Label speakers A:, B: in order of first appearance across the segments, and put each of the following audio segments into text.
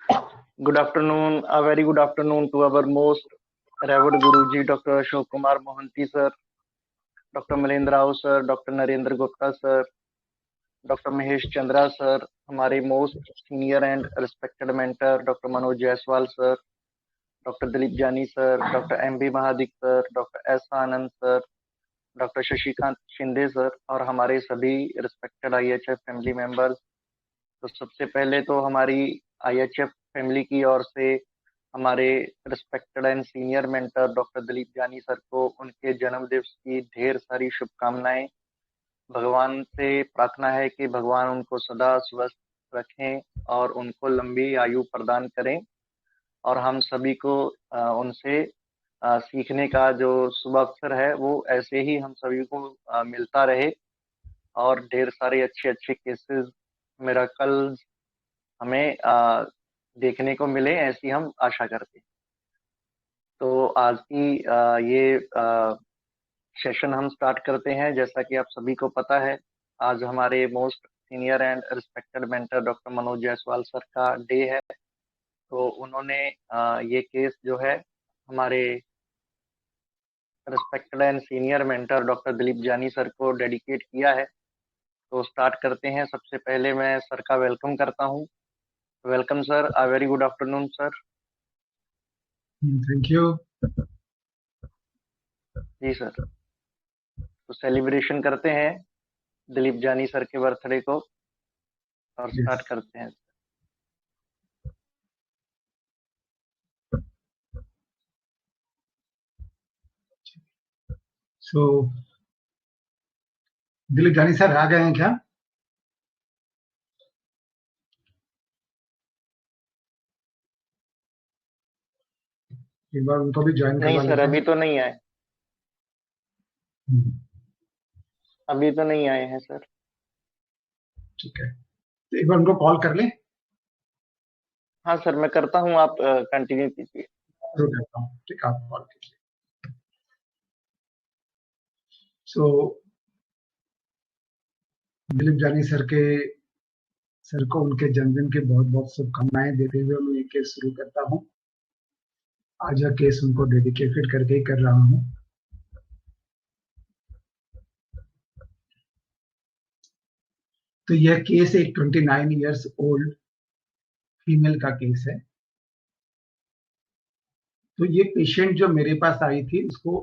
A: Good afternoon, a very good afternoon to our most revered Guruji, Dr. Ashok Kumar Mohanty sir, Dr. Malendra Rao sir, Dr. Narendra Gupta sir, Dr. Mahesh Chandra sir, हमारे most senior and respected mentor, Dr. Manoj Jaiswal sir, Dr. Dilip Jani sir, Dr. M.B. Mahadik sir, Dr. S. Anand sir, doctor Shashikant Shinde sir और हमारे सभी respected IHF family members. तो सबसे पहले तो हमारी IHF family की ओर से हमारे respected and senior mentor doctor Dilip जानी सर को उनके जन्म दिवस की ढेर सारी शुभकामनाएं। भगवान से प्रार्थना है कि भगवान उनको सदा स्वस्थ रखें और उनको लंबी आयु प्रदान करें और हम सभी को उनसे सीखने का जो शुभ अवसर है वो ऐसे ही हम सभी को मिलता रहे और ढेर सारे अच्छे अच्छे केसेस मिरेकल्स हमें देखने को मिले, ऐसी हम आशा करते हैं। तो आज की ये सेशन हम स्टार्ट करते हैं। जैसा कि आप सभी को पता है, आज हमारे most senior and respected mentor doctor Manoj Jaiswal sir का डे है। तो उन्होंने ये केस जो है हमारे respected and senior mentor doctor Dilip जानी सर को डेडिकेट किया है। तो स्टार्ट करते हैं। सबसे पहले मैं सर का वेलकम करता हूँ। Welcome sir, a very good afternoon sir.
B: Thank you
A: जी सर, तो सेलिब्रेशन करते हैं दिलीप जानी सर के बर्थडे को और स्टार्ट करते हैं।
B: सो दिलीप जानी सर आ गए हैं क्या? एक बार उनको भी ज्वाइन करवा
A: नहीं
B: लेते
A: सर,
B: हैं।
A: अभी तो नहीं आए, अभी तो नहीं आए हैं सर।
B: ठीक है, तो एक बार उनको कॉल कर लें।
A: हाँ सर, मैं करता हूँ, आप कंटिन्यू कीजिए।
B: जरूर करता हूँ, ठीक है, आप कॉल कीजिए। सो दिलीप जानी सर को उनके जन्मदिन की बहुत बहुत शुभकामनाएं देते हुए मैं ये केस शुरू करता हूँ। आज यह केस उनको डेडिकेटेड करके ही कर रहा हूँ। तो यह केस एक 29 इयर्स ओल्ड फीमेल का केस है। तो ये पेशेंट जो मेरे पास आई थी उसको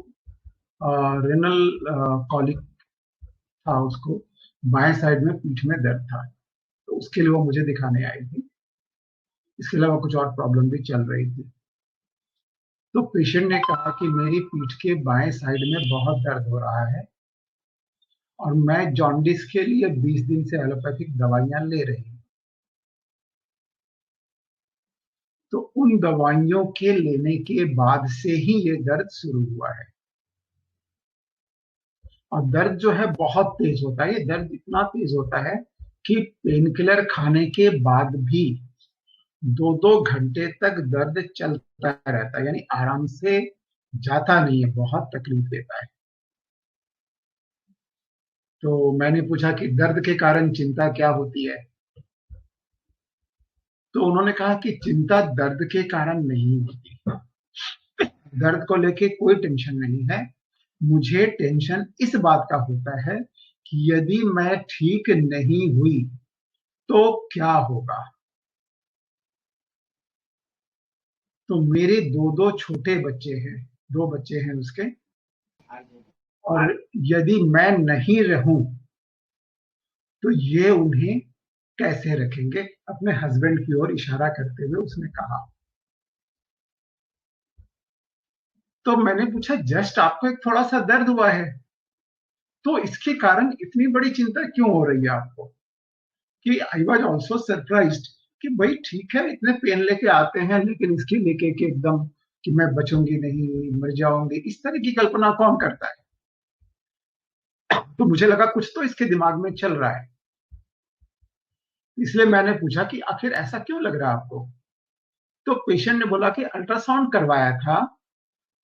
B: रेनल कॉलिक था, उसको बाएं साइड में पीठ में दर्द था, तो उसके लिए वो मुझे दिखाने आई थी। इसके अलावा कुछ और प्रॉब्लम भी चल रही थी। तो पेशेंट ने कहा कि मेरी पीठ के बाएं साइड में बहुत दर्द हो रहा है और मैं जॉन्डिस के लिए 20 दिन से एलोपैथिक दवाइयां ले रही हूँ। तो उन दवाइयों के लेने के बाद से ही ये दर्द शुरू हुआ है और दर्द जो है बहुत तेज होता है। ये दर्द इतना तेज होता है कि पेन किलर खाने के बाद भी 2-2 घंटे तक दर्द चलता रहता है, यानी आराम से जाता नहीं है, बहुत तकलीफ देता है। तो मैंने पूछा कि दर्द के कारण चिंता क्या होती है? तो उन्होंने कहा कि चिंता दर्द के कारण नहीं होती, दर्द को लेके कोई टेंशन नहीं है। मुझे टेंशन इस बात का होता है कि यदि मैं ठीक नहीं हुई तो क्या होगा। तो मेरे दो छोटे बच्चे हैं, 2 बच्चे हैं उसके, और यदि मैं नहीं रहूं तो ये उन्हें कैसे रखेंगे? अपने हस्बैंड की ओर इशारा करते हुए उसने कहा। तो मैंने पूछा, जस्ट आपको एक थोड़ा सा दर्द हुआ है, तो इसके कारण इतनी बड़ी चिंता क्यों हो रही है आपको? कि आई वॉज ऑल्सो सरप्राइज्ड कि भाई ठीक है, इतने पेन लेके आते हैं, लेकिन इसके लेके कि एकदम कि मैं बचूंगी नहीं, मर जाऊंगी, इस तरह की कल्पना कौन करता है? तो मुझे लगा कुछ तो इसके दिमाग में चल रहा है, इसलिए मैंने पूछा कि आखिर ऐसा क्यों लग रहा है आपको? तो पेशेंट ने बोला कि अल्ट्रासाउंड करवाया था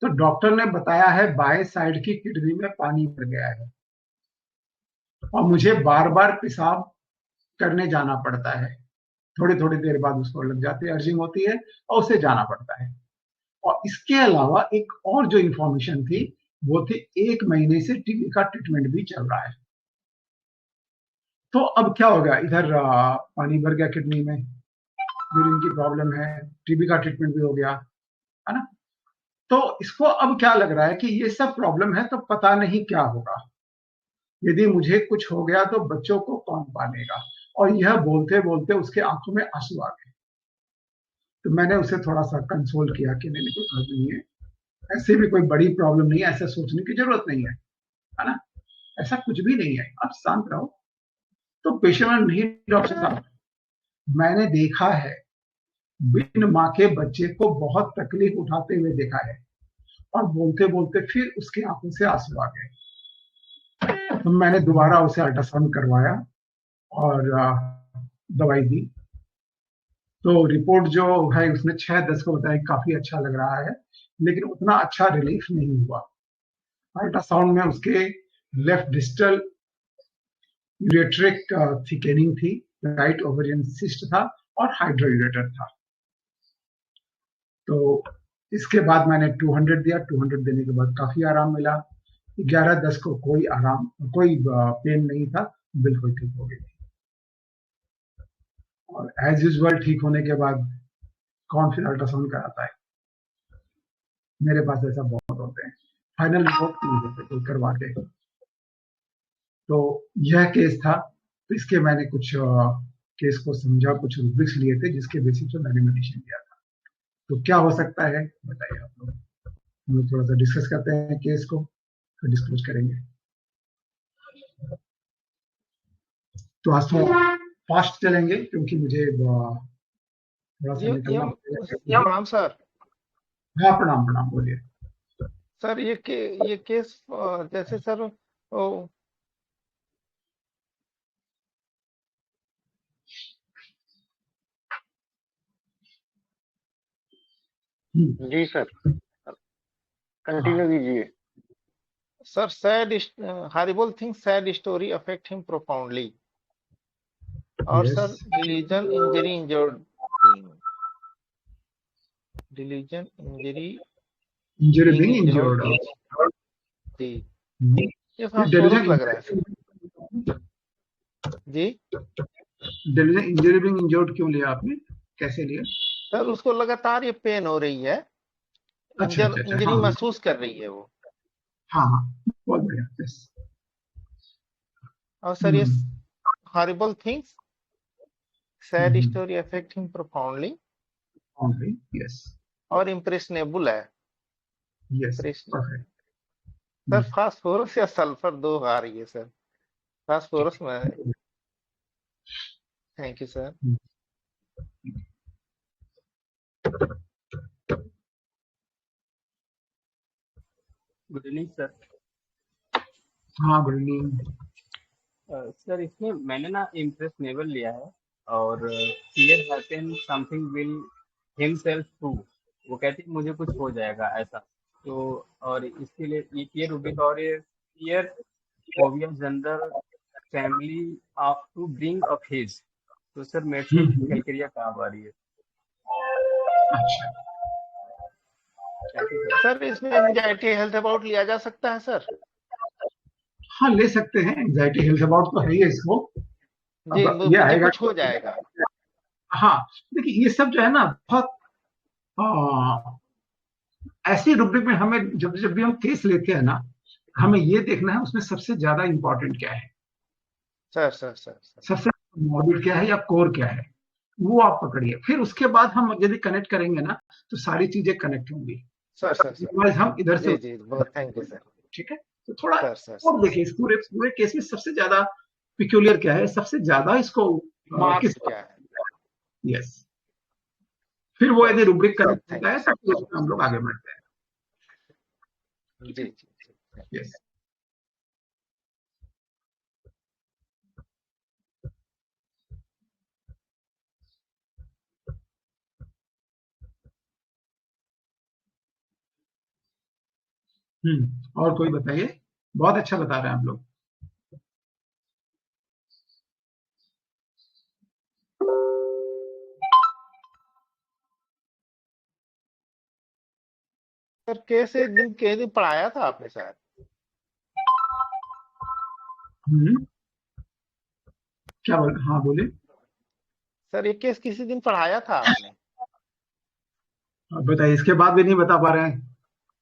B: तो डॉक्टर ने बताया है बाएं साइड की किडनी में पानी भर गया है और मुझे बार बार पेशाब करने जाना पड़ता है। थोड़ी थोड़ी देर बाद उसको लग जाती है, अर्जिंग होती है और उसे जाना पड़ता है। और इसके अलावा एक और जो इंफॉर्मेशन थी वो थी 1 महीने से टीबी का ट्रीटमेंट भी चल रहा है। तो अब क्या होगा, इधर पानी भर गया किडनी में, यूरिन की प्रॉब्लम है, टीबी का ट्रीटमेंट भी हो गया, है ना। तो इसको अब क्या लग रहा है कि ये सब प्रॉब्लम है तो पता नहीं क्या होगा, यदि मुझे कुछ हो गया तो बच्चों को कौन पालेगा। और यह बोलते बोलते उसके आंखों में आंसू आ गए। तो मैंने उसे थोड़ा सा कंसोल किया कि नहीं कोई बात नहीं है, ऐसे भी कोई बड़ी प्रॉब्लम नहीं है, ऐसा सोचने की जरूरत नहीं है ना, ऐसा कुछ भी नहीं है, आप शांत रहो। तो पेशेवर नहीं डॉक्टर साहब, मैंने देखा है बिन माँ के बच्चे को बहुत तकलीफ उठाते हुए देखा है, और बोलते बोलते फिर उसकी आंखों से आंसू आ गए। तो मैंने दोबारा उसे अल्ट्रासाउंड करवाया और दवाई दी। तो रिपोर्ट जो है उसने 6-10 को बताया काफी अच्छा लग रहा है, लेकिन उतना अच्छा रिलीफ नहीं हुआ। अल्ट्रासाउंड में उसके लेफ्ट डिस्टल यूरेट्रिक थिकेनिंग थी, राइट ओवेरियन सिस्ट था और हाइड्रोयूरेटर था। तो इसके बाद मैंने 200 दिया, 200 देने के बाद काफी आराम मिला। 11-10 को कोई पेन नहीं था, बिल्कुल ठीक हो गई। और एज यूजुअल ठीक होने के बाद कौन फिर अल्ट्रासाउंड कराता है, मेरे पास ऐसा बहुत होते हैं, फाइनल रिपोर्ट नहीं देते कोई करवा के। तो यह केस था, तो इसके मैंने कुछ केस को समझा, कुछ रुब्रिक्स लिए थे जिसके बेसिस पे मैंने मेडिसिन दिया था। तो क्या हो सकता है बताइए आप लोग, हम लोग थोड़ा सा डिस्कस करते हैं केस को, फिर डिस्क्लोज करेंगे। तो आज तो फास्ट चलेंगे क्योंकि मुझे थोड़ा सा निकलना पड़ेगा।
C: प्रणाम सर।
B: हाँ प्रणाम प्रणाम, बोलिए।
C: सर ये केस जैसे सर ओ,
A: जी सर, कंटिन्यू कीजिए।
C: Sir horrible things sad story affect him profoundly. और
B: yes,
C: sir religion injury
B: injury
C: being
B: being
C: injured
B: injured.
C: जी,
B: ये
C: ये फास्फोरस लग रहा है सर जी।
B: इंजरी बीइंग इंजर्ड क्यों लिया आपने, कैसे लिया?
C: सर उसको लगातार ये पेन हो रही है,
B: अच्छा अच्छा अच्छा,
C: इंजरी
B: हाँ
C: महसूस कर रही है वो।
B: हाँ हाँ, बहुत बढ़िया, यस।
C: और सर ये horrible things sad story affect him profoundly
B: only, yes
C: और इम्प्रेशनेबल है।
B: Yes,
C: impressionable
B: perfect.
C: Sir, phosphorus या सल्फर दो आ रही है सर, फास्फोरस में। Thank you sir.
D: Good evening sir.
B: हाँ गुड इवनिंग।
D: सर इसमें मैंने ना इम्प्रेशनेबल लिया है और fear happen something will himself to, वो कहती है मुझे कुछ हो जाएगा ऐसा। तो और इसके लिए ये फियर रूबिक और ये fear phobia general family of to bring up his. तो सर मेडिसिन क्राइटेरिया कहाँ आ रही है?
B: अच्छा,
D: थैंक यू सर।
C: सर इसमें एंजाइटी हेल्थ अबाउट लिया जा सकता है सर?
B: हाँ ले सकते हैं, एंजाइटी हेल्थ अबाउट तो है ही है इसको।
C: जी,
B: अब ये
C: मुझे
B: आएगा,
C: कुछ हो जाएगा।
B: हाँ देखिए ये सब जो है ना बहुत ऐसी रूब्रिक में हमें जब जब भी हम केस लेते हैं ना, हमें ये देखना है उसमें सबसे ज्यादा इंपॉर्टेंट क्या है,
C: सर
B: सबसे मॉर्बिड क्या है या कोर क्या है, वो आप पकड़िए। फिर उसके बाद हम यदि कनेक्ट करेंगे ना तो सारी चीजें कनेक्ट होंगी,
C: सर
B: otherwise हम इधर से।
C: जी जी, बहुत थैंक यू सर।
B: ठीक है, तो थोड़ा
C: सर
B: और देखिए इस पूरे पूरे केस में सबसे ज्यादा पिक्यूलियर क्या है, सबसे ज्यादा इसको किस,
C: मार्क्स क्या है?
B: यस, फिर वो यदि रूब्रिक
C: सर
B: कनेक्ट
C: थैंक
B: होता
C: यू
B: है
C: सर।
B: तब उसमें हम लोग आगे बढ़ते हैं।
C: जी जी जी।
B: यस, और कोई बताइए, बहुत अच्छा बता रहे हैं आप लोग।
C: सर केस एक दिन के दिन पढ़ाया था आपने शायद।
B: क्या बोल, हाँ बोले।
C: सर ये केस किसी दिन पढ़ाया था आपने।
B: अब बताइए, इसके बाद भी नहीं बता पा रहे हैं,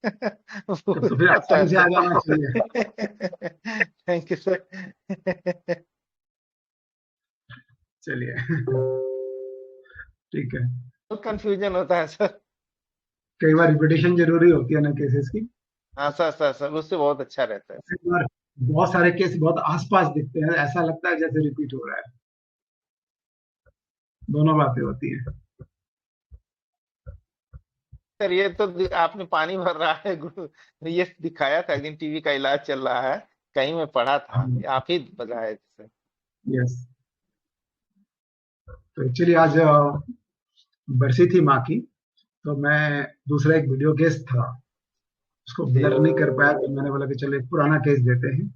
B: तब तो फिर
C: पता है
B: आसानी से आ
C: सर।
B: जाना चाहिए।
C: Thank you sir.
B: चलिए, ठीक है।
C: बहुत कंफ्यूजन होता है सर।
B: कई बार रिपीटेशन जरूरी होती है ना केसेस की।
C: हाँ सर सर सर उससे बहुत अच्छा रहता है।
B: कई बार बहुत सारे केस बहुत आसपास दिखते हैं, ऐसा लगता है जैसे रिपीट हो रहा है। दोनों बातें होती हैं।
C: सर ये तो आपने पानी भर रहा है ये दिखाया था एक दिन टीवी का इलाज चल रहा है, कहीं मैं पढ़ा था, ये आप ही बताए थे सर।
B: यस। तो एक्चुअली आज बरसी थी माँ की, तो मैं दूसरा एक वीडियो केस था, उसको
C: जी
B: ब्लर नहीं कर पाया, तो मैंने बोला कि चलो एक पुराना केस देते हैं।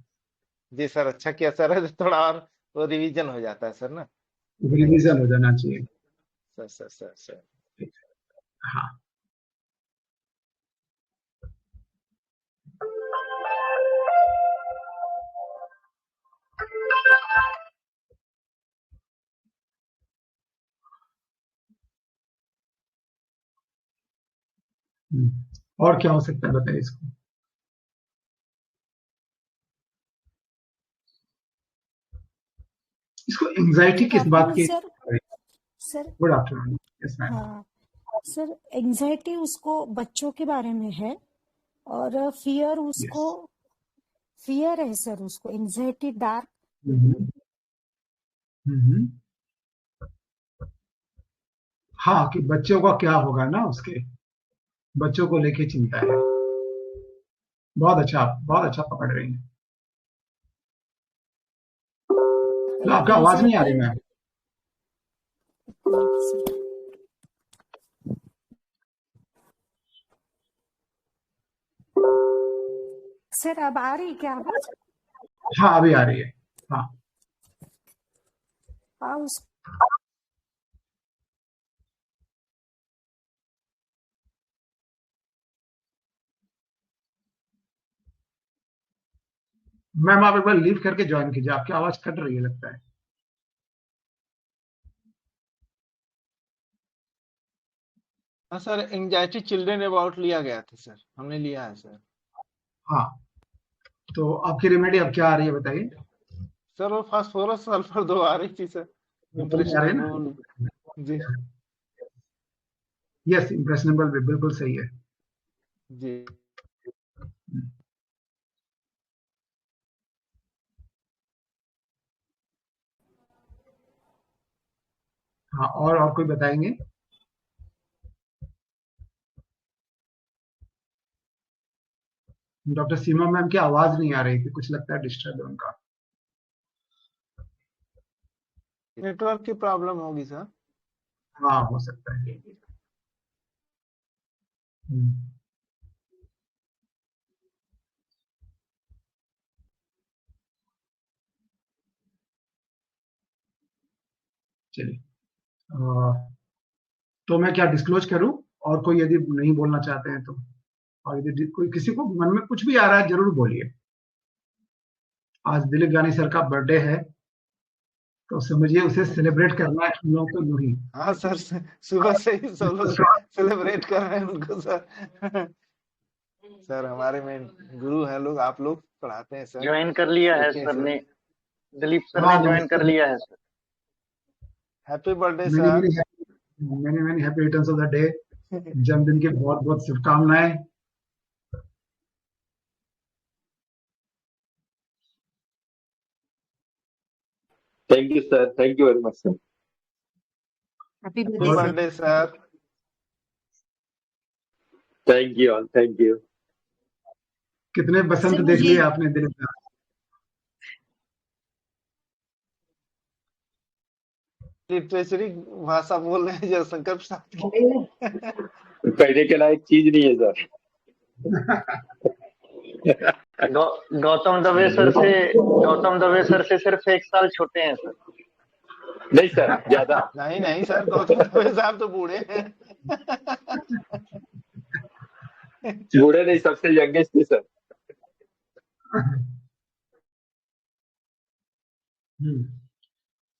C: जी सर, अच्छा किया सर। थोड़ा और वो रिवीजन हो जाता है सर ना। थैंक यू
B: रिवीजन हो
C: सर।
B: जाना चाहिए।
C: Sir sir sir sir.
B: हाँ। और क्या हो सकता है बताइए इसको। इसको एंजाइटी
E: गुड
B: किस बात
E: आफ्टरनून
B: की।
E: Sir. Sir
B: good afternoon. Yes ma'am.
E: हाँ सर, एंजाइटी उसको बच्चों के बारे में है, और फियर उसको,
B: यस।
E: फियर है सर उसको, एंजाइटी डार्क।
B: हाँ, कि बच्चों का क्या होगा ना, उसके बच्चों को लेके चिंता है। बहुत अच्छा पकड़ रही हैं। तो आपकी आवाज नहीं आ रही
E: एंजाइटी
B: मैम।
E: सर अब आ रही क्या आवाज?
B: हाँ, अभी आ रही है। हाँ।
E: हाँ उस
B: मैम आप एक बार लीव करके ज्वाइन कीजिए, आपकी आवाज कट रही है लगता है।
C: हाँ सर, एंजाइटी चिल्ड्रन अबाउट लिया गया था सर, हमने लिया है सर।
B: हाँ, तो आपकी रेमेडी अब क्या आ रही है बताइए।
C: सर वो फास्फोरस सल्फर दो आ रही थी सर,
B: आ रही है ना।
C: इम्प्रेशनेबल। जी
B: यस, इम्प्रेशनेबल भी बिल्कुल सही है।
C: जी।
B: हाँ, और कोई बताएंगे। डॉक्टर सीमा मैम की आवाज नहीं आ रही थी, कुछ लगता है डिस्टर्ब है उनका।
C: नेटवर्क की प्रॉब्लम होगी सर।
B: हाँ, हो सकता है। हम्म, चलिए। तो मैं क्या डिस्क्लोज करूं, और कोई यदि नहीं बोलना चाहते हैं तो, और यदि कोई किसी को मन में कुछ भी आ रहा है जरूर बोलिए। आज दिलीप गांधी सर का बर्थडे है, तो समझिए उसे सेलिब्रेट करना है हम लोगों को यूं ही।
C: हाँ सर, सुबह से ही सब लोग सेलिब्रेट कर रहे हैं उनको सर। सर हमारे में गुरु हैं लोग, आप लोग पढ़ाते हैं सर,
A: ज्वाइन कर लिया है
C: देखिए
A: सर
C: सर।
A: ने, दिलीप सर
B: हाँ,
A: ने ज्वाइन कर
B: नमस्ते।
A: लिया है sir.
C: Happy birthday
B: many
C: sir.
B: Many many many happy returns of the day. जन्मदिन की बहुत बहुत शुभकामनाएं।
F: Thank you, sir. Thank you very much, sir.
E: Happy
C: happy
E: birthday sir.
C: Birthday sir.
F: Thank you all. Thank you.
B: कितने बसंत
E: sir
B: देख
E: मुझे
B: लिए आपने दिलीप सर।
C: लिटरेचरी भाषा बोल रहे हैं जयशंकर प्रसाद की।
F: कहने के लायक चीज नहीं है सर।
A: गौतम दवे सर से सिर्फ 1 साल छोटे हैं सर।
F: नहीं सर, ज्यादा।
C: नहीं नहीं सर, गौतम दवे साहब तो बूढ़े हैं।
F: बूढ़े नहीं, सबसे यंगेस्ट थी सर।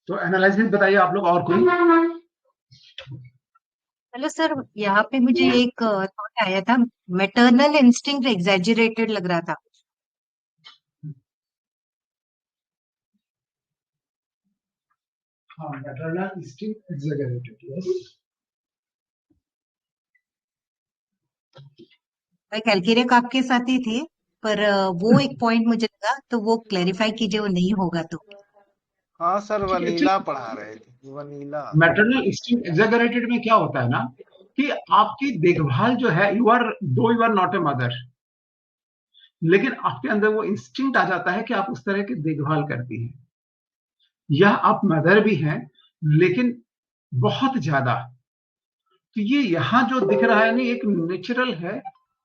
B: तो एनालिसिस बताइए आप लोग, और कोई?
G: हेलो सर, यहाँ पे मुझे एक थॉट आया था। मैटरनल इंस्टिंक्ट एग्जैजरेटेड लग रहा था।
B: हाँ, मैटरनल इंस्टिंक्ट एग्जैजरेटेड, यस।
G: भाई कैलकेरिया का आपके साथ ही थे, पर वो एक पॉइंट मुझे लगा, तो वो क्लेरिफाई कीजिए, वो नहीं होगा तो।
C: हाँ सर,
B: ठीक है,
C: वनीला पढ़ा रहे थे, वनीला।
B: मैटरनल इंस्टिंक्ट एग्जैगरेटेड में क्या होता है ना, कि आपकी देखभाल जो है, you are not a mother, लेकिन आपके अंदर वो इंस्टिंक्ट आ जाता है कि आप उस तरह की देखभाल करती हैं, या आप मदर भी हैं लेकिन बहुत ज्यादा। तो ये यहाँ जो दिख रहा है ना, एक नेचुरल है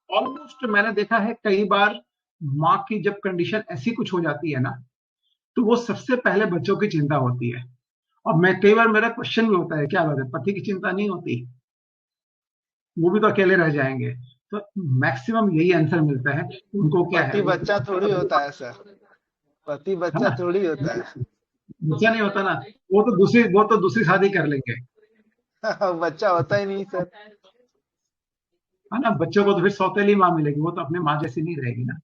B: ऑलमोस्ट। मैंने देखा है कई बार, माँ की जब कंडीशन ऐसी कुछ हो जाती है ना, तो वो सबसे पहले बच्चों की चिंता होती है। और मैं कई बार, मेरा क्वेश्चन भी होता है, क्या बात है, पति की चिंता नहीं होती? वो भी तो अकेले रह जाएंगे। तो मैक्सिमम यही आंसर मिलता है उनको, क्या है
C: पति बच्चा थोड़ी होता है सर, पति
B: है
C: बच्चा
B: ना,
C: थोड़ी होता है।
B: बच्चा नहीं होता ना। वो तो दूसरी शादी कर लेंगे,
C: बच्चा होता ही नहीं सर।
B: है ना। बच्चों को तो फिर सौतेली माँ मिलेगी, वो तो अपने माँ जैसी नहीं रहेगी ना।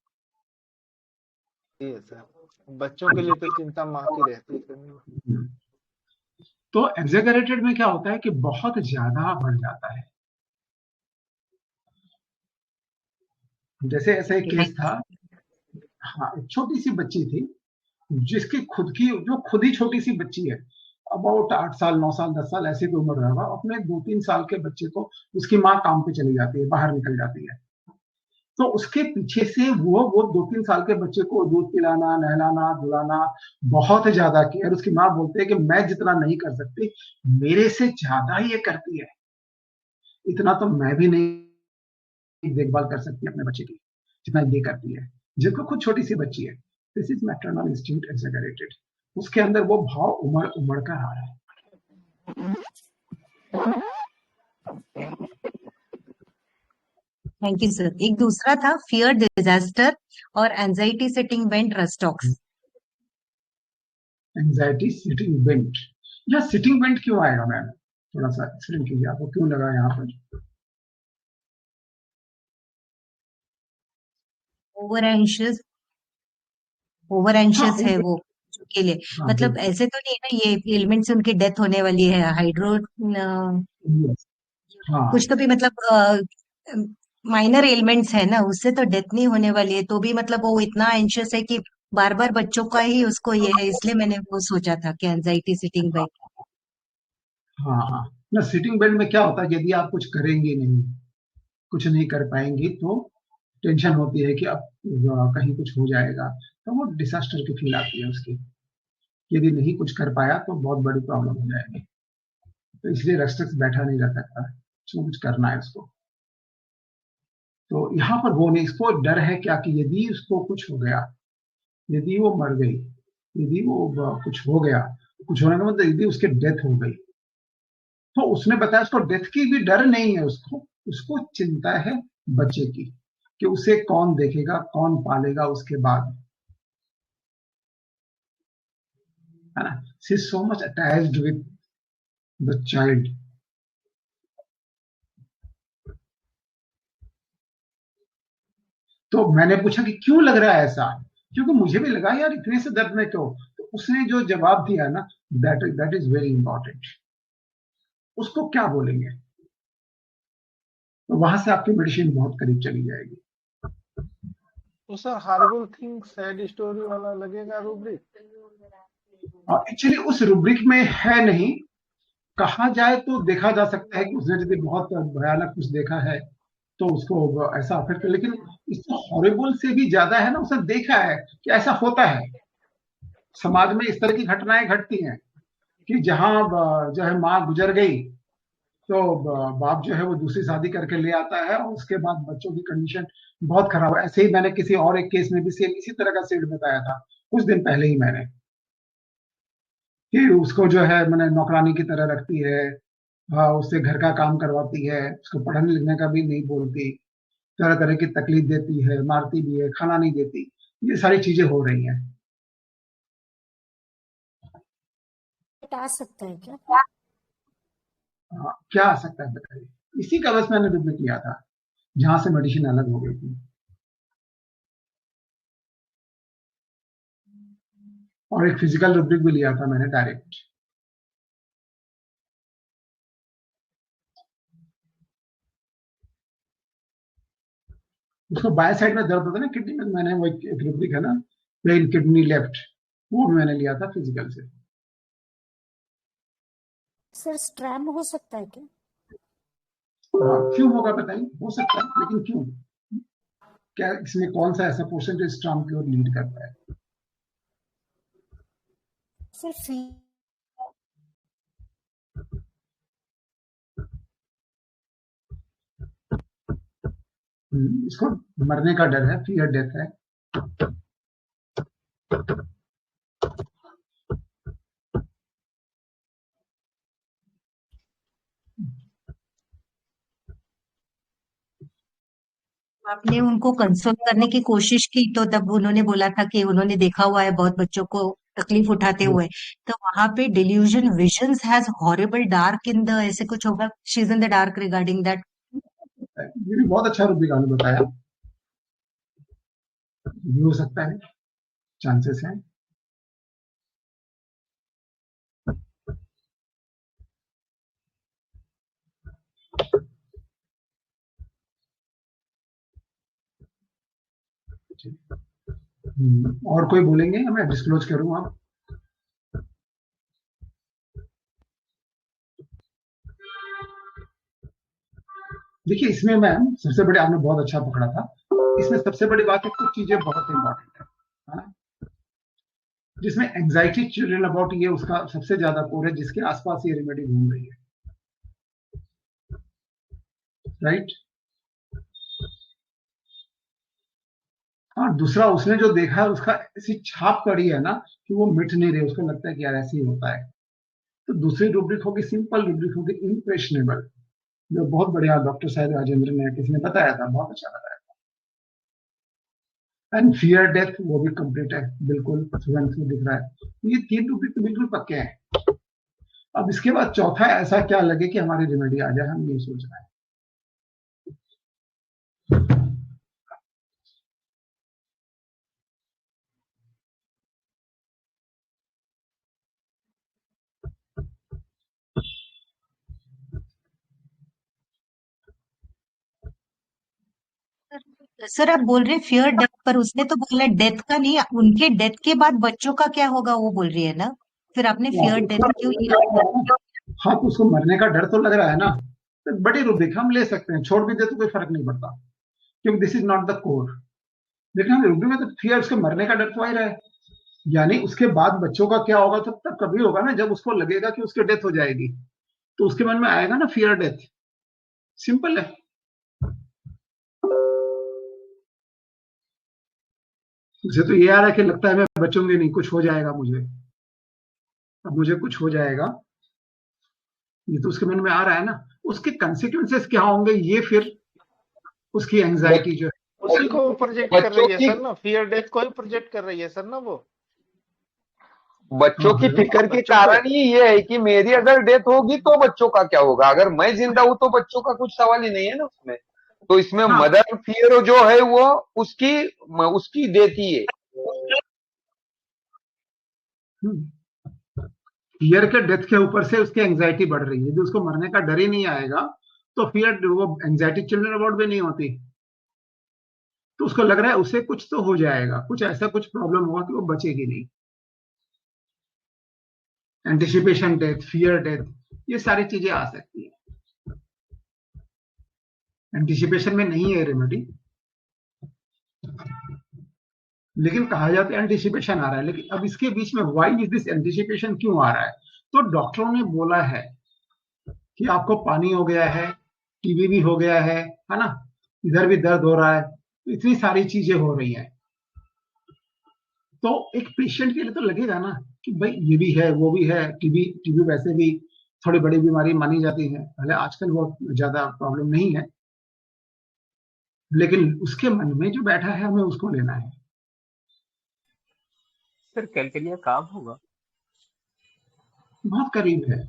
C: ये है सर, बच्चों के लिए तो चिंता माँ की रहती है सर।
B: तो एग्जैगरेटेड में क्या होता है कि बहुत ज्यादा बढ़ जाता है। जैसे ऐसा एक केस था। हाँ, एक छोटी सी बच्ची थी, जिसकी जो खुद ही छोटी सी बच्ची है, अबाउट 8 साल 9 साल 10 साल ऐसी कोई उम्र होगा, अपने 2-3 साल के बच्चे को उसकी माँ काम पे चली जाती है, बाहर निकल जाती है। तो उसके पीछे से वो 2-3 साल के बच्चे को दूध पिलाना, नहलाना, धुलाना, बहुत ज्यादा केयर। उसकी माँ बोलती है कि मैं जितना नहीं कर सकती, मेरे से ज्यादा ये करती है, इतना तो मैं भी नहीं देखभाल कर सकती अपने बच्चे की जितना ये करती है, जिसको खुद छोटी सी बच्ची है। This is maternal instinct exaggerated. उसके अंदर वो भाव उमड़ उमड़ कर आ रहा है।
G: Thank you sir. एक दूसरा था फियर डिजास्टर और anxiety sitting bent rhus tox.
B: Anxiety sitting bent, या सिटिंग बेंट क्यों आएगा मैम? थोड़ा सा एक्सप्लेन कीजिए, आपको क्यों लगा यहाँ पर?
G: ओवर
B: हाँ,
G: एंशियस है वो के लिए।
B: हाँ,
G: मतलब ऐसे तो नहीं है ना, ये एलिमेंट से उनकी डेथ होने वाली है, हाइड्रो
B: yes, हाँ,
G: कुछ तो भी, मतलब माइनर एलिमेंट्स है ना, उससे तो डेथ नहीं होने वाली है, तो भी मतलब वो इतना एंशियस है कि बार बार बच्चों का ही उसको ये है, इसलिए मैंने वो सोचा था कि एंजाइटी सिटिंग बाई।
B: हाँ, हाँ। ना, सिटिंग बेल्ट में क्या होता है, यदि आप कुछ करेंगे नहीं, कुछ नहीं कर पाएंगी, तो टेंशन होती है कि अब कहीं कुछ हो जाएगा, तो वो डिसास्टर की फील आती है उसकी। यदि नहीं कुछ कर पाया तो बहुत बड़ी प्रॉब्लम हो जाएगी। तो इसलिए रेस्ट्रिक्ट बैठा नहीं रह सकता, कुछ ना कुछ करना है उसको। तो यहाँ पर वो नहीं, इसको डर है क्या, कि यदि उसको कुछ हो गया, यदि वो मर गई, यदि वो कुछ हो गया, कुछ होने का मतलब यदि उसकी डेथ हो गई, तो उसने बताया उसको डेथ की भी डर नहीं है, उसको उसको चिंता है बच्चे की, कि उसे कौन देखेगा, कौन पालेगा उसके बाद, है ना। She is so much attached with the child. तो मैंने पूछा कि क्यों लग रहा है ऐसा, क्योंकि मुझे भी लगा यार इतने से दर्द में क्यों। तो उसने जो जवाब दिया ना, दैट इज वेरी इंपॉर्टेंट। उसको क्या बोलेंगे, तो वहां से आपकी मेडिसिन बहुत करीब चली जाएगी।
C: तो sir horrible thing sad story वाला लगेगा रूब्रिक?
B: एक्चुअली उस रूब्रिक में है नहीं, कहा जाए तो देखा जा सकता है कि उसने यदि बहुत भयानक कुछ देखा है तो उसको ऐसा अफेक्ट कर, लेकिन इससे हॉरिबल से भी ज्यादा है ना, उसने देखा है कि ऐसा होता है, समाज में इस तरह की घटनाएं घटती हैं, कि जहां जो है माँ गुजर गई, तो बाप जो है वो दूसरी शादी करके ले आता है, और उसके बाद बच्चों की कंडीशन बहुत खराब है। ऐसे ही मैंने किसी और एक केस में भी सेम इसी तरह का सीन बताया था कुछ दिन पहले ही मैंने, कि उसको जो है मैंने नौकरानी की तरह रखती है, हाँ, उससे घर का काम करवाती है, उसको पढ़ने लिखने का भी नहीं बोलती, तरह तरह की तकलीफ देती है, मारती भी है, खाना नहीं देती, ये सारी चीजें हो रही हैं।
E: आ सकता है क्या?
B: क्या आ सकता है बताइए? इसी का बस मैंने रुब्रिक लिया था, जहां से मेडिसिन अलग हो गई थी, और एक फिजिकल रुब्रिक भी लिया था मैंने डायरेक्ट। उसको बाय साइड में दर्द होता है ना किडनी में, मैंने वो एक रुब्रिक है ना, प्लेन किडनी लेफ्ट, वो भी मैंने लिया था फिजिकल से।
E: सर स्ट्रैम हो सकता है क्या?
B: हाँ, क्यों होगा बताइए? हो सकता है, लेकिन क्यों? क्या इसमें कौन सा ऐसा परसेंटेज स्ट्राम की ओर लीड करता है?
E: सर
B: इसको मरने का डर है, फियर डेथ है।
G: आपने उनको कंसोल करने की कोशिश की तो तब उन्होंने बोला था कि उन्होंने देखा हुआ है बहुत बच्चों को तकलीफ उठाते हुए, तो वहां पे delusion visions has horrible dark in the, ऐसे कुछ होगा, शीज in the dark regarding that.
B: ये भी बहुत अच्छा रुब्रिक आपने बताया, ये हो सकता है, चांसेस हैं। और कोई बोलेंगे? मैं डिस्क्लोज करूं आप? देखिए, इसमें मैम सबसे बड़े, आपने बहुत अच्छा पकड़ा था, इसमें सबसे बड़ी बात है, कुछ चीजें बहुत इंपॉर्टेंट है ना, जिसमें एंजाइटी चिल्ड्रन अबाउट ये उसका सबसे ज्यादा कोर है, जिसके आसपास ये रेमेडी घूम रही है, राइट। और दूसरा, उसने जो देखा है उसका ऐसी छाप पड़ी है ना कि वो मिट नहीं रहे, उसको लगता है कि यार ऐसे ही होता है। तो दूसरी रूब्रिक होगी, सिंपल रूब्रिक होगी, इम्प्रेशनेबल, जो बहुत बढ़िया डॉक्टर साहब राजेंद्र ने किसी ने बताया था, बहुत अच्छा बताया था। एंड फियर डेथ, वो भी कंप्लीट है, बिल्कुल तुरंत में दिख रहा है। ये 3 रूब्रिक तो बिल्कुल पक्के हैं। अब इसके बाद चौथा ऐसा क्या लगे कि हमारी रेमेडी आ जाए, हम ये सोच रहे हैं।
G: सर आप बोल रहे हैं फियर डेथ, पर उसने तो बोला डेथ का नहीं, उनके डेथ के बाद बच्चों का क्या होगा वो बोल रही है ना, फिर आपने फियर डेथ क्यों लिया?
B: हाँ, तो उसको मरने का डर तो लग रहा है ना, तो बड़ी रूब्रिक हम ले सकते हैं, छोड़ भी दे तो कोई फर्क नहीं पड़ता, क्योंकि this is not the core. लेकिन हम रूब्रिक में तो फियर, उसके मरने का डर तो आ ही रहा है, यानी उसके बाद बच्चों का क्या होगा, तो तब कभी होगा ना जब उसको लगेगा कि उसकी डेथ हो जाएगी, तो उसके मन में आएगा ना फियर डेथ। सिंपल है। उसे तो ये आ रहा है कि लगता है मैं बचूंगी नहीं, कुछ हो जाएगा मुझे, अब मुझे कुछ हो जाएगा, ये तो उसके मन में आ रहा है ना। उसके कंसिक्वेंसेस क्या होंगे, ये फिर उसकी एंजाइटी जो है।
C: उसी को प्रोजेक्ट कर
F: बच्चों
C: रही है
F: की
C: सर ना, फियर डेथ को ही प्रोजेक्ट कर रही है सर ना वो।
F: बच्चों
B: हाँ,
F: की
B: हेलो।
F: फिक्र के
C: बच्चों को
F: कारण ही ये है कि मेरी अगर डेथ होगी तो बच्चों का क्या होगा, अगर मैं जिंदा हूं तो बच्चों का कुछ सवाल ही नहीं है ना उसमें। तो इसमें
B: हाँ,
F: मदर फियर जो है वो उसकी उसकी डेथ ही है।
B: फियर के डेथ के ऊपर से उसकी एंजाइटी बढ़ रही है, यदि उसको मरने का डर ही नहीं आएगा तो फियर, वो एंजाइटी चिल्ड्रन अबाउट भी नहीं होती। तो उसको लग रहा है उसे कुछ तो हो जाएगा, कुछ ऐसा कुछ प्रॉब्लम होगा कि वो बचेगी नहीं। एंटिसिपेशन डेथ, फियर डेथ, ये सारी चीजें आ सकती है। एंटिसिपेशन में नहीं है रेमेडी, लेकिन कहा जाता है एंटिसिपेशन आ रहा है। लेकिन अब इसके बीच में व्हाई इज दिस एंटिसिपेशन, क्यों आ रहा है? तो डॉक्टरों ने बोला है कि आपको पानी हो गया है, टीबी भी हो गया है ना, इधर भी दर्द हो रहा है, तो इतनी सारी चीजें हो रही हैं। तो एक पेशेंट के लिए तो लगेगा ना कि भाई ये भी है, वो भी है, टीबी टीबी वैसे भी थोड़ी बड़ी बीमारी मानी जाती है, पहले आजकल वो ज्यादा प्रॉब्लम नहीं है, लेकिन उसके मन में जो बैठा है हमें उसको लेना है।
D: सर कैलकेलिया काम होगा?
B: बहुत करीब है।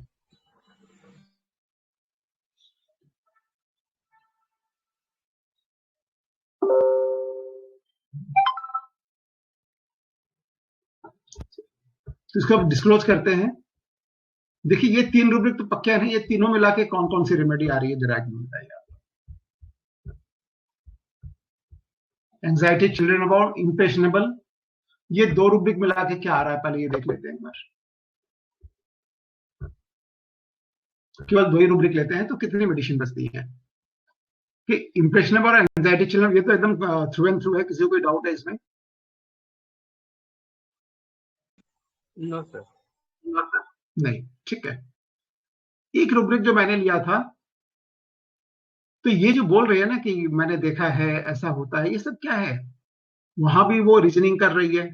B: तो इसको अब डिस्क्लोज करते हैं। देखिए ये 3 रूब्रिक तो पक्के हैं, ये तीनों मिला के कौन कौन सी रेमेडी आ रही है जरा एक मिनट बताइए आप। एंजाइटी चिल्ड्रन अबाउट इम्प्रेशनेबल, ये 2 रूब्रिक मिला के क्या आ रहा है पहले ये देख लेते हैं एक बार। केवल 2 ही रूब्रिक लेते हैं तो कितनी मेडिसिन बचती है कि इम्प्रेशनेबल और एंजाइटी चिल्ड्रन, ये तो एकदम थ्रू एंड थ्रू है, किसी को कोई डाउट है इसमें?
D: No sir.
B: नहीं, ठीक है। एक रूब्रिक जो मैंने लिया था, तो ये जो बोल रही है ना कि मैंने देखा है ऐसा होता है, ये सब क्या है? वहां भी वो रीजनिंग कर रही है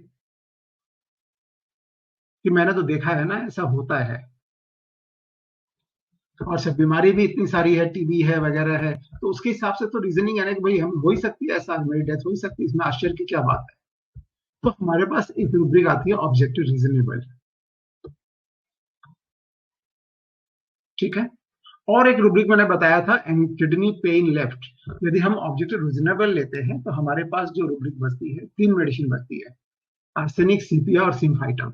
B: कि मैंने तो देखा है ना ऐसा होता है, और सब बीमारी भी इतनी सारी है, टीबी है वगैरह है, तो उसके हिसाब से तो रीजनिंग है ना कि भाई हम हो ही सकती है ऐसा, मेरी डेथ हो ही सकती है, इसमें आश्चर्य की क्या बात है। तो हमारे पास एक रूब्रिक आती है ऑब्जेक्टिव रीजनेबल, ठीक है। और एक रूब्रिक मैंने बताया था किडनी पेन लेफ्ट। यदि हम ऑब्जेक्टिव रीजनेबल लेते हैं तो हमारे पास जो रूब्रिक बचती है, 3 मेडिसिन बचती है, आर्सेनिक, सीपिया और सिम्फाइटम।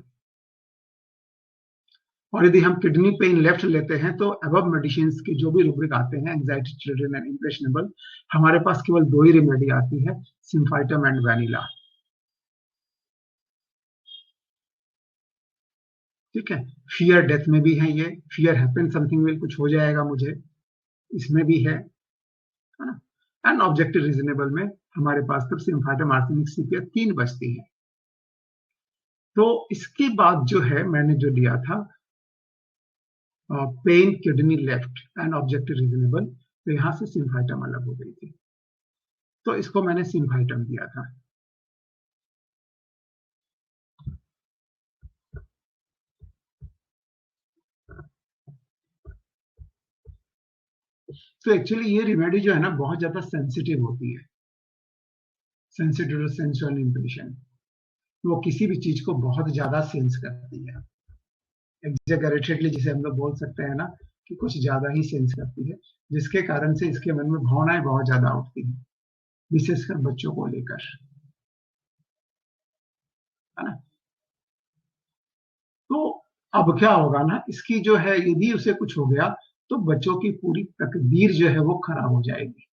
B: और यदि हम किडनी पेन लेफ्ट लेते हैं तो अबव मेडिसिन के जो भी रूब्रिक आते हैं, एंजाइटी चिल्ड्रन एंड इम्प्रेशनेबल, हमारे पास केवल 2 ही रेमेडी आती है, सिम्फाइटम एंड वैनिला, ठीक है। फियर डेथ में भी है, ये फियर हैपन समथिंग विल, कुछ हो जाएगा मुझे, इसमें भी है ना। एंड ऑब्जेक्टिव रीजनेबल में हमारे पास तब सिम्फाइटम, आर्सेनिक, सीपिया 3 बचती है। तो इसके बाद जो है मैंने जो लिया था pain kidney left and objective reasonable, तो यहां से सिम्फाइटम अलग हो गई थी, तो इसको मैंने सिम्फाइटम दिया था। तो एक्चुअली ये रेमेडी जो है ना बहुत ज्यादा सेंसिटिव होती है, सेंसिटिव सेंसुअल इंप्रेशन, वो किसी भी चीज को बहुत ज्यादा सेंस करती है, एग्जैगरेटेडली जिसे हम लोग बोल सकते हैं ना कि कुछ ज्यादा ही सेंस करती है, जिसके कारण से इसके मन में भावनाएं बहुत ज्यादा उठती हैं, विशेषकर बच्चों को लेकर, है ना। तो अब क्या होगा ना, इसकी जो है यदि उसे कुछ हो गया तो बच्चों की पूरी तकदीर जो है वो खराब हो जाएगी,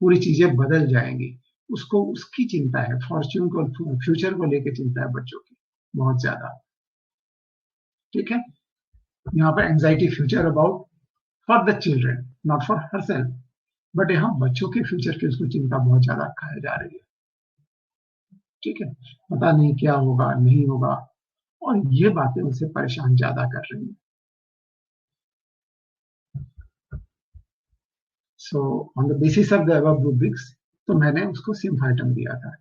B: पूरी चीजें बदल जाएंगी। उसको उसकी चिंता है, फॉर्च्यून को, फ्यूचर को लेकर चिंता है बच्चों की बहुत ज्यादा, ठीक है। यहाँ पर anxiety future about for the children, not for herself, but यहाँ बच्चों के फ्यूचर की उसको चिंता बहुत ज्यादा खाई जा रही है, ठीक है। पता नहीं क्या होगा, नहीं होगा, और ये बातें उसे परेशान ज्यादा कर रही हैं। So on the basis of the above rubrics, तो मैंने उसको सिम्फाइटम दिया था,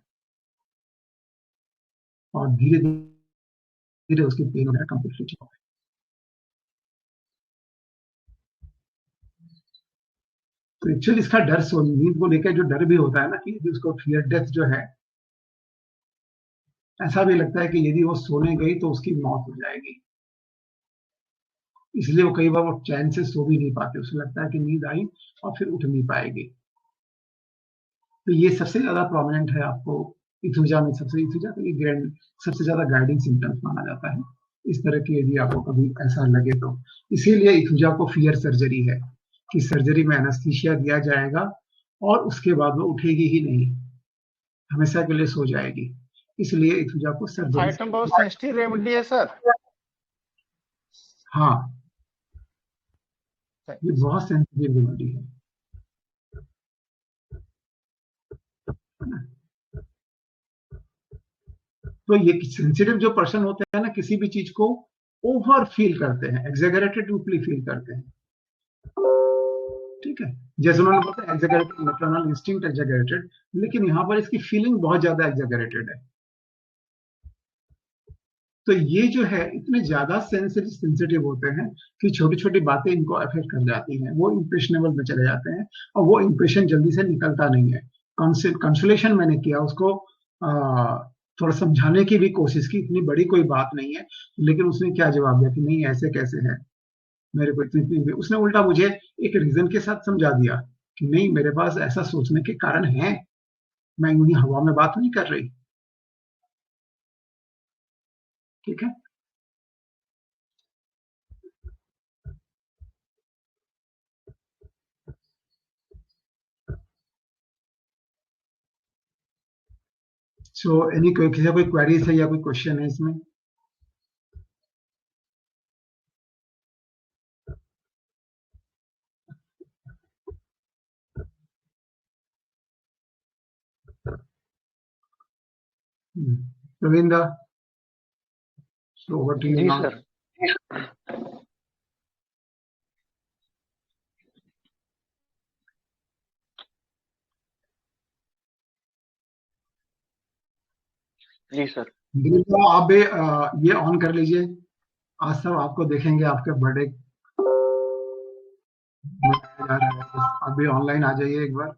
B: और धीरे धीरे उसकी पेन वगैरह कंप्लीटली ठीक हो गई। तो एक्चुअली इसका डर, नींद को लेकर जो डर भी होता है ना कि यदि उसको फियर डेथ जो है, ऐसा भी लगता है कि यदि वो सोने गई तो उसकी मौत हो जाएगी, इसलिए वो कई बार वो चैन से सो भी नहीं पाते, उसे लगता है कि नींद आई और फिर उठ नहीं पाएगी। तो ये सबसे ज्यादा प्रोमिनेंट है आपको इथुजा में, इथुजा तो ये ग्रैंड सबसे ज्यादा गाइडिंग सिम्टम्स माना जाता है इस तरह की, यदि आपको कभी ऐसा लगे तो। इसीलिए इथुजा को फियर सर्जरी है कि सर्जरी में एनेस्थीसिया दिया जाएगा और उसके बाद वो उठेगी ही नहीं, हमेशा के लिए सो जाएगी, इसलिए इथुजा को सर्जरी।
C: आइटम बहुत सेंसिटिव रेमेडी है सर।
B: हाँ, ये बहुत सेंसिटिव रेमेडी है ना। तो ये सेंसिटिव जो पर्सन होते हैं ना, किसी भी चीज को ओवर फील करते हैं, एग्जैगरेटेडली फील करते हैं, ठीक है। जैसे उन्होंने बताया एग्जैगरेटेड मैटरनल इंस्टिंक्ट एग्जैगरेटेड, लेकिन यहाँ पर इसकी फीलिंग बहुत ज्यादा एग्जैगरेटेड है, तो ये जो है इतने ज्यादा सेंसिटिव होते हैं कि छोटी छोटी बातें इनको अफेक्ट कर जाती हैं, वो इम्प्रेशनेबल में चले जाते हैं और वो इम्प्रेशन जल्दी से निकलता नहीं है। कंसोलेशन मैंने किया उसको, थोड़ा समझाने की भी कोशिश की, इतनी बड़ी कोई बात नहीं है, लेकिन उसने क्या जवाब दिया कि नहीं ऐसे कैसे है, मेरे को इतनी उसने उल्टा मुझे एक रीजन के साथ समझा दिया कि नहीं मेरे पास ऐसा सोचने के कारण है, मैं यूं ही हवा में बात नहीं कर रही। ठीक है। सो एनी कोई किसी कोई क्वेरीज है या कोई क्वेश्चन है इसमें? Ravindra, so over to you
A: ji
B: now.
A: Sir. जी सर।
B: आप भी ये ऑन कर लीजिए, आज सब आपको देखेंगे, आपके बर्थडे जा रहा है, आप भी ऑनलाइन आ जाइए एक बार।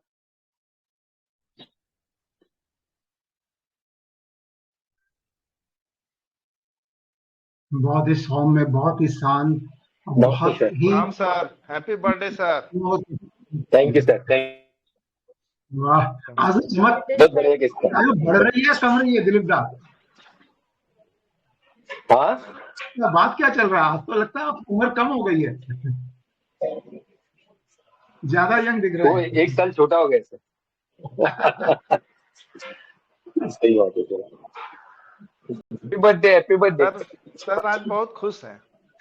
B: बहुत ही सौम्य, बहुत ही शांत, बहुत ही
C: राम sir, happy birthday sir.
H: Thank you sir, thank
B: वाह, आज चमक
H: बहुत बढ़िया किस्सा।
B: बढ़ रही है, कम रही है दिलीप दा?
H: हाँ,
B: बात क्या चल रहा है? आपको लगता है आपकी उम्र कम हो गई है, ज्यादा यंग दिख
H: वो
B: रहे हैं।
H: 1 साल छोटा हो गया सर। सही बात है sir. Happy birthday, happy birthday.
C: Sir आज बहुत खुश हैं।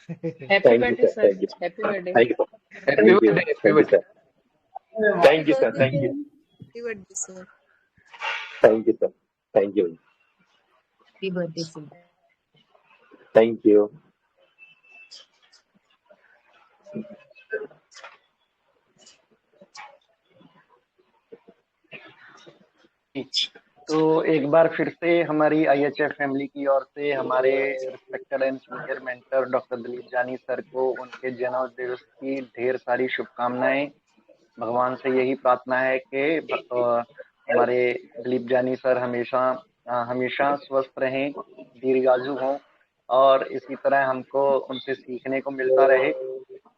I: Happy birthday sir, happy birthday,
H: thank you sir, happy birthday, happy birthday. Thank you sir, thank you,
I: happy birthday sir,
H: thank you sir, thank you,
G: happy birthday sir.
H: Thank you.
A: तो एक बार फिर से हमारी IHF family की ओर से हमारे respected and senior mentor doctor Dilip जानी sir को उनके जन्म दिवस की ढेर सारी शुभकामनाएं। भगवान से यही प्रार्थना है कि हमारे दिलीप जानी सर हमेशा स्वस्थ रहें, दीर्घायु हों और इसी तरह हमको उनसे सीखने को मिलता रहे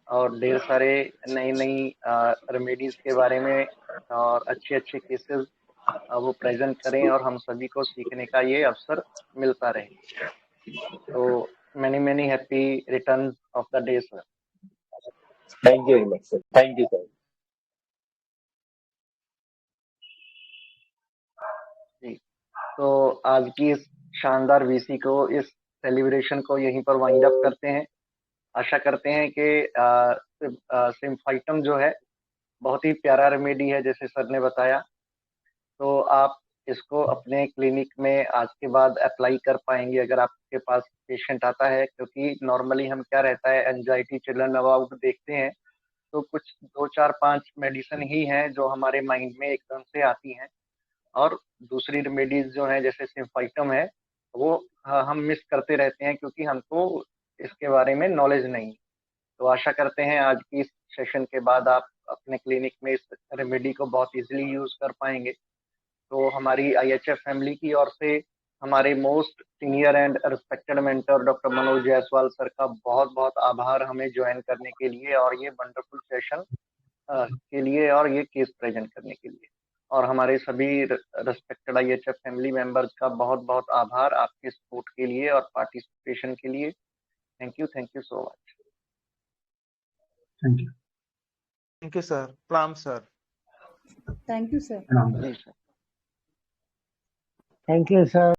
A: और ढेर सारे नई नई रेमेडीज के बारे में और अच्छे अच्छे केसेस वो प्रेजेंट करें और हम सभी को सीखने का ये अवसर मिलता रहे। तो many many happy return of the day sir.
H: Thank you very much sir, thank you sir.
A: जी, तो आज की इस शानदार VC को, इस सेलिब्रेशन को यहीं पर वाइंड अप करते हैं। आशा करते हैं कि सिम्फाइटम जो है बहुत ही प्यारा रेमेडी है जैसे सर ने बताया, तो आप इसको अपने क्लिनिक में आज के बाद अप्लाई कर पाएंगे अगर आपके पास पेशेंट आता है, क्योंकि नॉर्मली हम क्या रहता है एंजाइटी चिल्ड्रन अबाउट देखते हैं तो कुछ 2 4 5 मेडिसिन ही हैं जो हमारे माइंड में एकदम से आती हैं और दूसरी रेमेडीज जो हैं जैसे सिम्फाइटम है वो हम मिस करते रहते हैं क्योंकि हमको इसके बारे में नॉलेज नहीं। तो आशा करते हैं आज की इस सेशन के बाद आप अपने क्लिनिक में इस रेमेडी को बहुत इजीली यूज कर पाएंगे। तो हमारी IHF फैमिली की ओर से हमारे most senior and respected mentor doctor Manoj Jaiswal sir का बहुत बहुत आभार हमें ज्वाइन करने के लिए और ये वंडरफुल सेशन के लिए और ये केस प्रेजेंट करने के लिए, और हमारे सभी रिस्पेक्टेड IHF फैमिली मेंबर्स का बहुत बहुत आभार आपके सपोर्ट के लिए और पार्टिसिपेशन के लिए। Thank you so much.
C: Thank you sir, प्रणाम सर।
I: Thank you sir.
A: जी सर।
J: Thank you sir.